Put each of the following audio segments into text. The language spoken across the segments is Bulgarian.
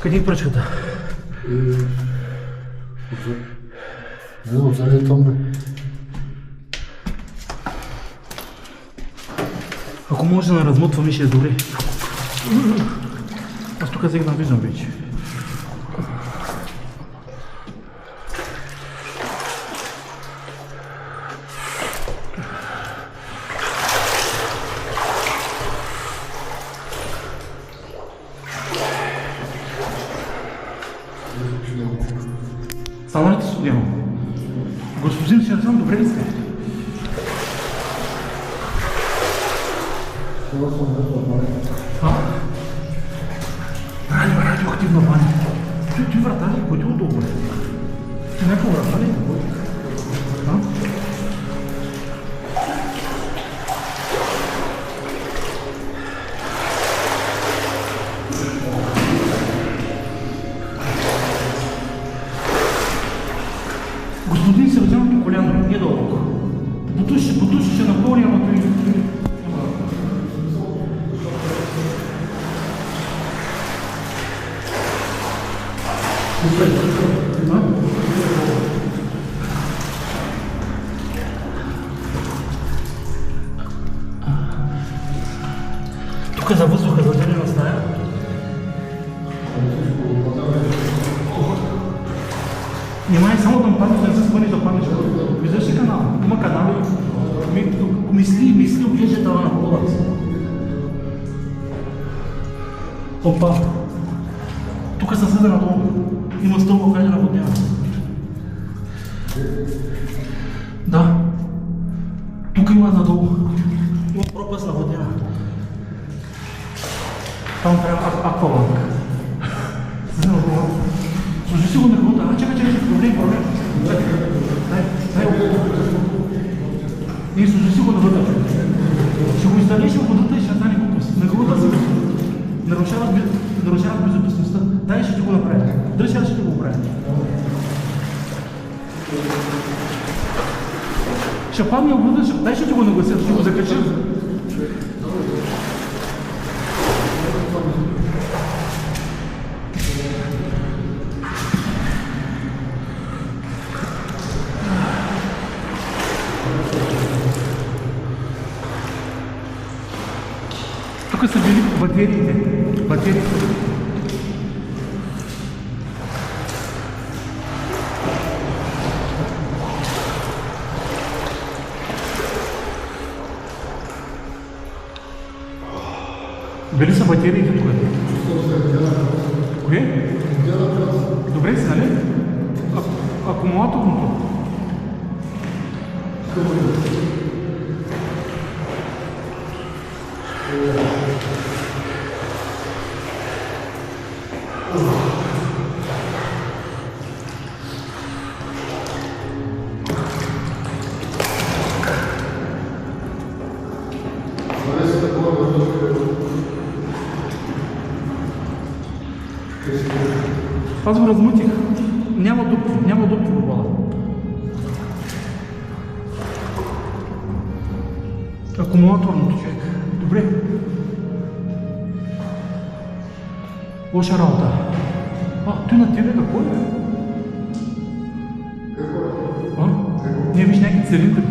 Къде е пръчката? Отзади там бе. Ако може да размутваме, ще е добре. Аз тук сега виждам вече. Стана ли ти студено? Господин Сержан, добре ли сте? Радиоактивна баня. Ти врата ли? Кой ти удобно? Ти някаква врата ли? Господин Сержан, коляно, не дълбоко. Бутуши ще напълни, ама той... Тук за въздуха задължена стая. Внимай само да му паднеш, да се спънеш да паднеш. Виждаш ли канал? Има канали. Мисли, оглежда това на пода. Опа. Тук са съда надолу. Има стълба, хайде наводнява. Да. Тук има надолу. Има пропаст наводнява. Там трябва акваланг. Съда надолу. Служи си го на груда. Чакай, проблем. Дай. И служи си го на вътре. Ще го издалиш в водата и ще стане глупост. На груда се нарушават безопасността. Дай ще ти го направи. Дръж, аз ще ти го направи. Ще падне в вода, дай ще ти го наглася, ще го закача. Тук са били батериите. Били са батериите тук. Кое? Добре си, нали? Акумулаторното. Аз го размутих. Няма дупки в бала. Акумулаторното, човек. Добре. Лоша работа. Той на тебе какво е? Не, виж някакви цилиндри.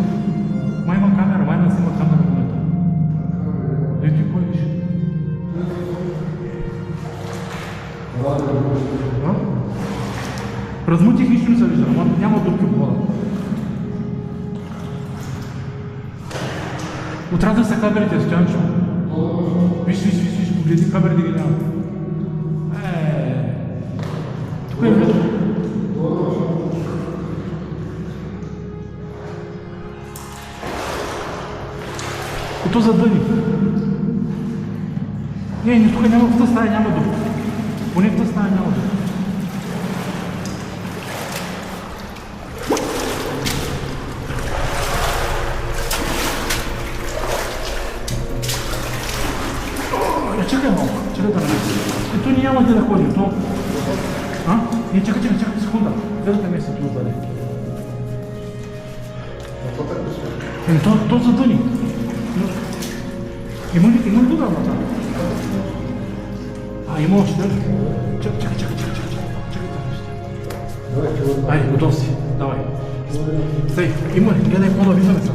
Май има камера, май не си има камера в момента. Дай ти кой виж? Размутих, нищо не се вижда, няма дупки в вода. Отрязах са кабелите, Стоянчо. Виж, погледни кабелите ги няма. Тук е влизо. Ето задъни. Не, тук няма, в тази стая няма дупки. Поне в тази стая няма дупки. Чакай малко, чакай да намеси. Ето няма где да ходим, то... Не, чакай, секунда. Гледай да месец плюс даде. То задъни. Има ли друга врата? има още. Чакай. Айде, готов си. Давай. Стай, има ли? Гледай по да виждаме сега.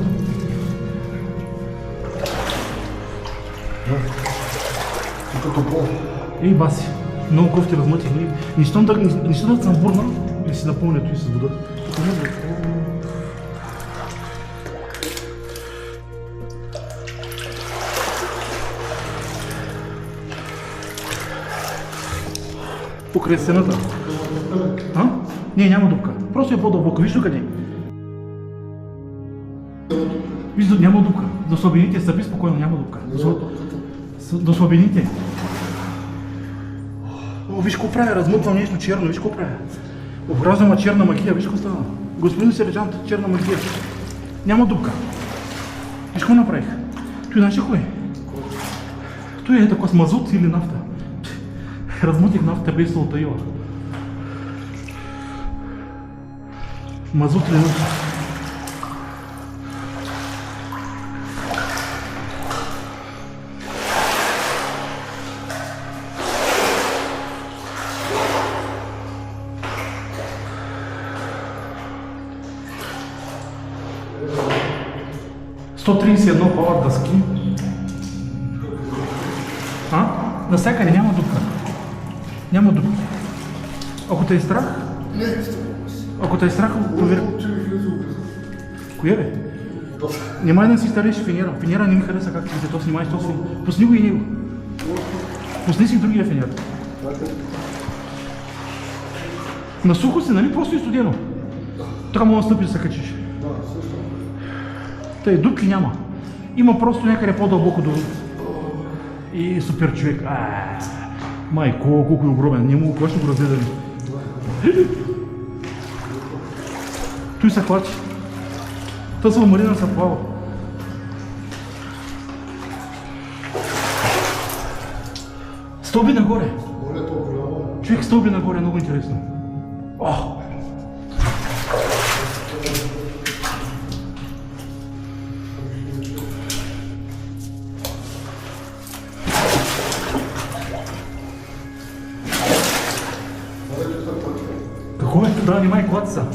Ей, баси. Много кофти размътих. Нищо да съм бурна, и си напълня и с вода. Покрай стената. А? Не, няма дупка. Просто е по-дълбоко. Виж тук къде. Виж, няма дупка. За слабините стъпи спокойно, няма дупка. До слабините. О, виж какво правя, размътвам нещо черно, виж какво правя. Образвам черна магия, виж какво става. Господин сержант, черна магия. Няма дупка. Виж какво направих. Той знаеш кой е? Той е такова с мазут или нафта. Размутих нафта без солтаила. Мазут или нафта. ...131 пауър дъски. Навсякъде няма дупка. Няма дупка. Ако те е страх... Ако те е страх, повери. Кое бе? Немай да си стариш фенера. Фенера не ми хареса как ти то снимай, то си. Пусни го и него. Пусни си другия фенер. На сухо си, нали? Просто и студено. Така мога да стъпи да се качиш. Тъй, дупки няма. Има просто някъде по-дълбоко до... И супер човек. Майко, колко е огромен. Не мога, кога ще го разгледаме? Той се хвачи. Тъсва Марина се плава. Стълби нагоре. Човек, стълби нагоре, много интересно. Какво е? Да, внимай колата са.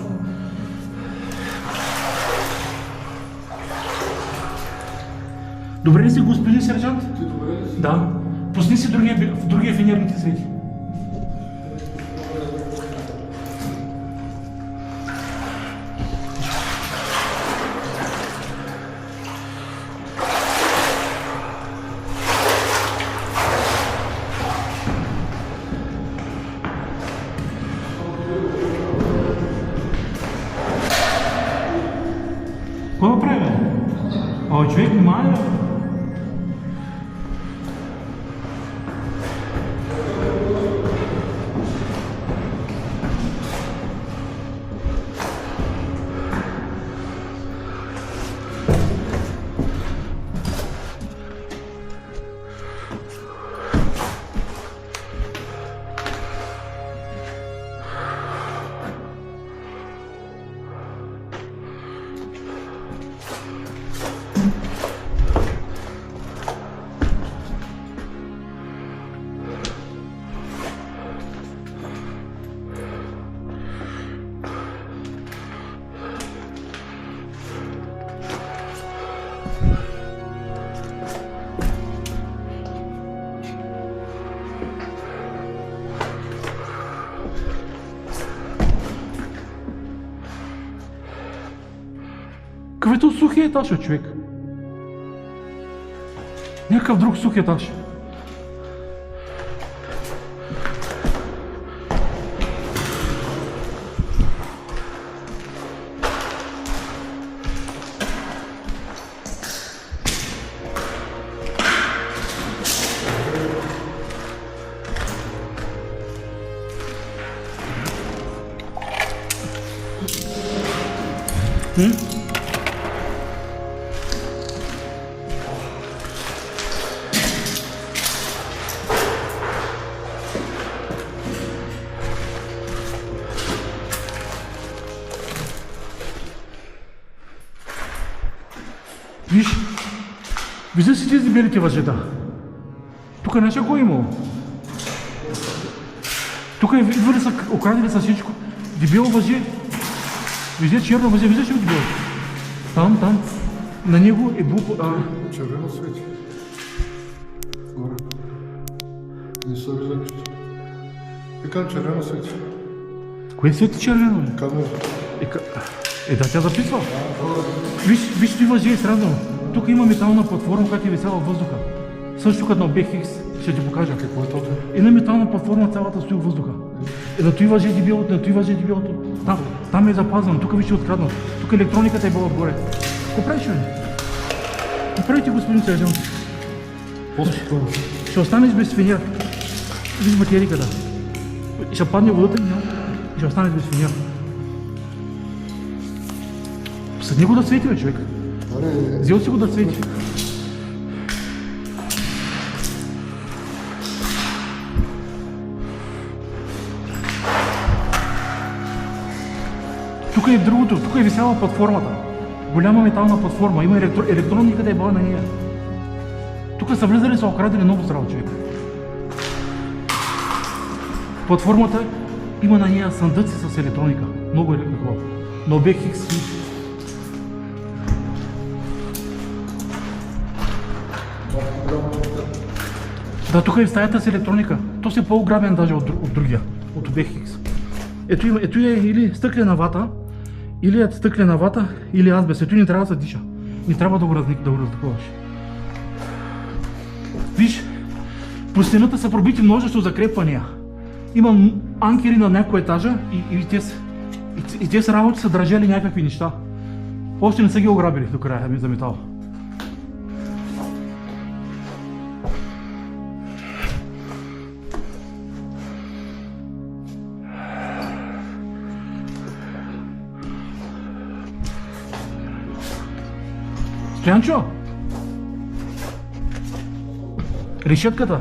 Добре ли си, господин сержант? Ти добре ли си? Да. Пусни си другия фенерните свети. Какво направи, бе? Човек, внимай, бе. Какъвто сухи етаж, човек. Някакъв друг сух етаж. Виждаш си тези белите въжета? Тук нещо го имало. Тук идвали са, окрадили са всичко. Дебело въже. Вижте черно въже, виждаш ли дебело? Там. На него е булко... Червено свети. Горе. Не се вижда нищо. Викам червено свети. Кое свети червено? Камера. Да, тя записва. Виж ти въже е сразнало. Тук има метална платформа, която е висела във въздуха. Също като на BX, ще ти покажа. Какво е това? Една метална платформа цялата стои във въздуха. На той въже дебелото, на той въже дебелото. Там е запазвано, тук виж е откраднато. Тук електрониката е била отгоре. Какво правиш, бе? Какво правите, господин Сержант? Ще останеш без фенер. Виж батериката. Ще падне водата и ще останеш без фенер. Съдни го да свети, бе, човек. Взел си го да свети. Тук е другото, тук е висяла платформата. Голяма метална платформа, има електрониката е била на нея. Тук са влизали и са окрадили много здраво, човек. Платформата има на нея съндъци с електроника. Много е такова. На обект X. Да, тук е в стаята с електроника. То си е по-ограмен даже от другия, от обект X. Ето е или стъклена вата, или е стъклена вата, или азбест. Ето не трябва да се диша. Не трябва да го разтаковаш. Виж, по стената са пробити множество закрепвания. Има анкери на някои етажа и те са работи са държали някакви неща. Още не са ги ограбили до края за метал. Стоянчо! Решетката!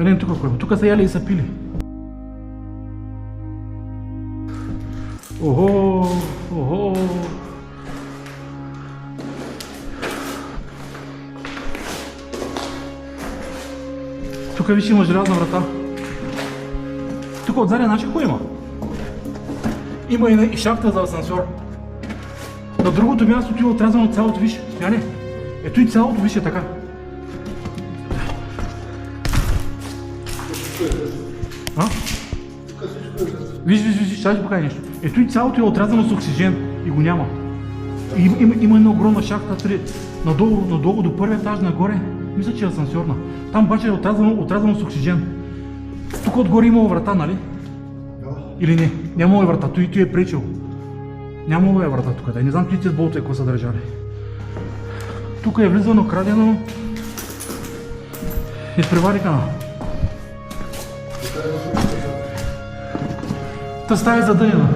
Елен тук, тук са яли и са пили. Охо! Тук виж има желязна врата. Тук отзади, значи какво има? Има и шахта за асансьор. На другото място ти е отрязано цялото, виж, стояне. Ето и цялото, виж е така. Виж, ще ти покажа нещо. Ето и цялото е отрязано с оксижен и го няма. Има една огромна шахта, надолу до първия етаж, нагоре, мисля, че е асансьорна. Там обаче е отрязано с оксижен. Тук отгоре имало врата, нали? Или не? Нямало е врата, той е пречил. Нямало е врата тук, не знам ти с болта какво са държали. Тук е влизано, крадено. Изпреварикана. Та стая задънена.